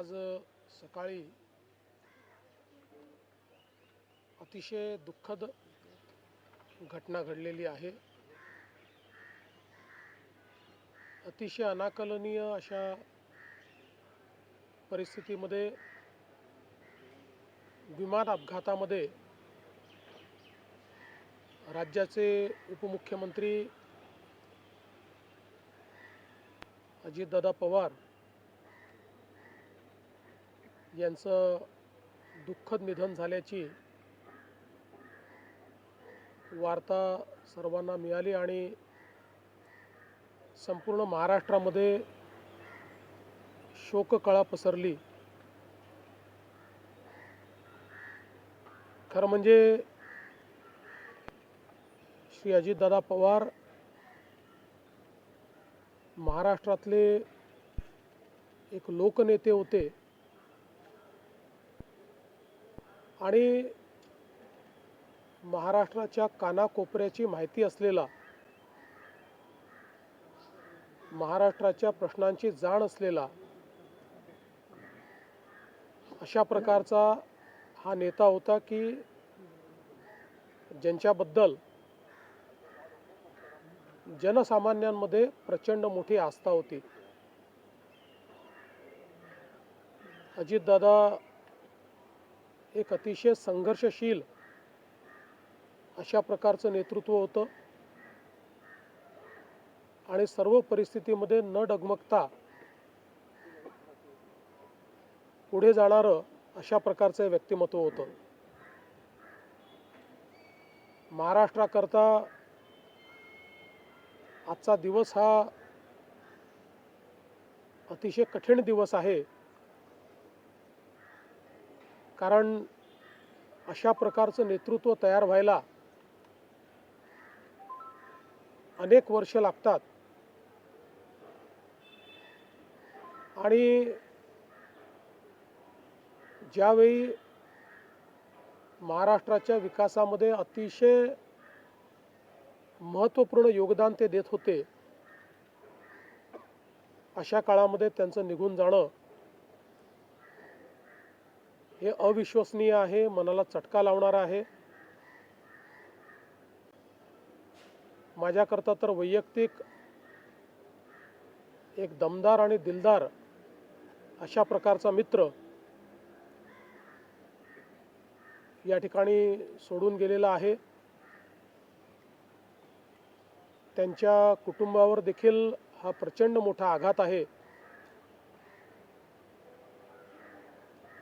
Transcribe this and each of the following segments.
आज सकाळी अतिशय दुःखद घटना घडलेली आहे। अतिशय अनाकलनीय अशा परिस्थितीमध्ये विमान अपघातामध्ये राज्याचे उपमुख्यमंत्री अजितदादा पवार यांचं दुःखद निधन झाल्याची वार्ता सर्वांना मिळाली आणि संपूर्ण महाराष्ट्रामध्ये शोककळा पसरली। खरं म्हणजे श्री अजितदादा पवार महाराष्ट्रातले एक लोकनेते होते आणि महाराष्ट्राच्या कानाकोपऱ्याची माहिती असलेला, महाराष्ट्राच्या प्रश्नांची जाण असलेला अशा प्रकारचा हा नेता होता की ज्यांच्याबद्दल जनसामान्यांमध्ये प्रचंड मोठी आस्था होती। अजितदादा एक अतिशय संघर्षशील अशा प्रकारचं नेतृत्व होतं आणि सर्व परिस्थितीमध्ये न डगमगता पुढे जाणारं अशा प्रकारचं व्यक्तिमत्व होतं। महाराष्ट्राकरता आजचा दिवस हा अतिशय कठीण दिवस आहे, कारण अशा प्रकारचं नेतृत्व तयार व्हायला अनेक वर्ष लागतात आणि ज्यावेळी महाराष्ट्राच्या विकासामध्ये अतिशय महत्त्वपूर्ण योगदान ते देत होते, अशा काळामध्ये त्यांचं निघून जाणं हे अविश्वसनीय आहे, मनाला चटका लावणारा आहे। माझ्याकरता तर वैयक्तिक एक दमदार आणि दिलदार अशा प्रकारचा मित्र या ठिकाणी सोडून गेलेला आहे। त्यांच्या कुटुंबावर देखील हा प्रचंड मोठा आघात आहे।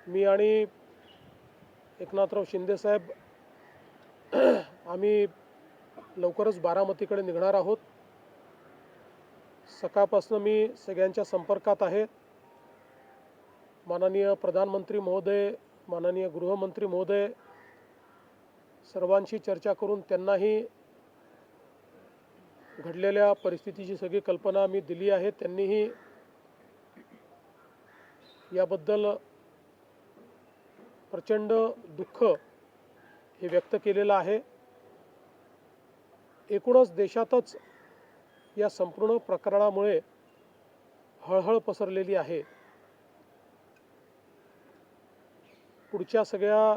मी आणि एकनाथराव शिंदे साहेब आम्ही लवकरच बारामतीकडे निघणार आहोत। सकाळपासून मी सगळ्यांच्या संपर्कात आहे। माननीय प्रधानमंत्री महोदय, माननीय गृहमंत्री महोदय सर्वांशी चर्चा करून त्यांनाही घडलेल्या परिस्थितीची सगळी कल्पना मी दिली आहे। त्यांनीही याबद्दल प्रचंड दुःख हे व्यक्त केलेलं आहे। एकूणच देशातच या संपूर्ण प्रकरणामुळे हळहळ पसरलेली आहे। पुढच्या सगळ्या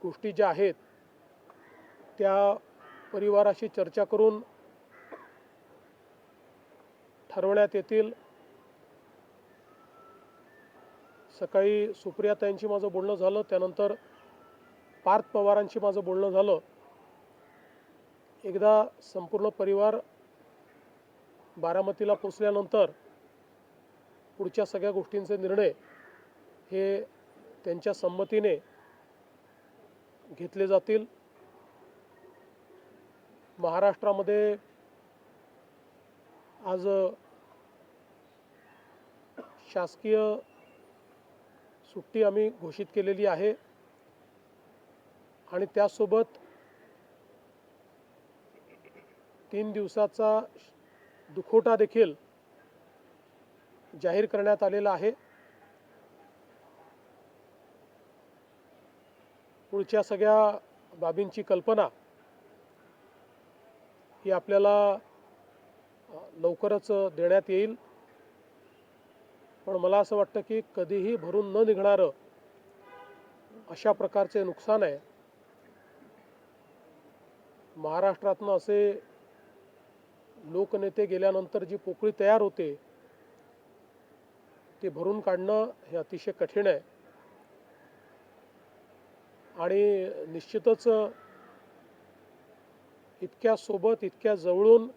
गोष्टी ज्या आहेत त्या परिवाराशी चर्चा करून ठरवण्यात येतील। सकाळी सुप्रियाताईंशी माझं बोलणं झालं, त्यानंतर पार्थ पवारांशी माझं बोलणं झालं। एकदा संपूर्ण परिवार बारामतीला पोचल्यानंतर पुढच्या सगळ्या गोष्टींचे निर्णय हे त्यांच्या संमतीने घेतले जातील। महाराष्ट्रामध्ये आज शासकीय सुट्टी आम्ही घोषित केलेली आहे आणि त्यासोबत 3 दिवसाचा दुखवटा देखील जाहीर करण्यात आलेला आहे। पुढच्या सगळ्या बाबींची कल्पना ही आपल्याला लवकरच देण्यात येईल। पण मला असं वाटतं की कधीही भरून न निघणारं अशा प्रकारचे नुकसान आहे. महाराष्ट्रातनं असे लोकनेते गेल्यानंतर जी पोकळी तयार होते ती भरून काढणं हे अतिशय कठीण आहे. आणि निश्चितच इतक्या सोबत, इतक्या जवळून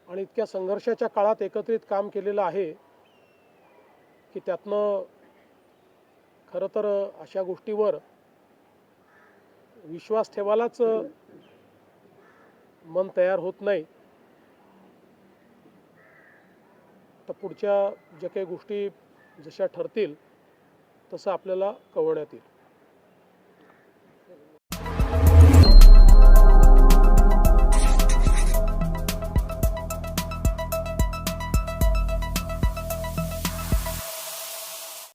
आणि इतक्या संघर्षाच्या काळात एकत्रित काम केलेलं आहे की त्यातनं खरं तर अशा गोष्टीवर विश्वास ठेवायलाच मन तयार होत नाही. तर पुढच्या ज्या काही गोष्टी जशा ठरतील तसं आपल्याला कळवण्यात येईल.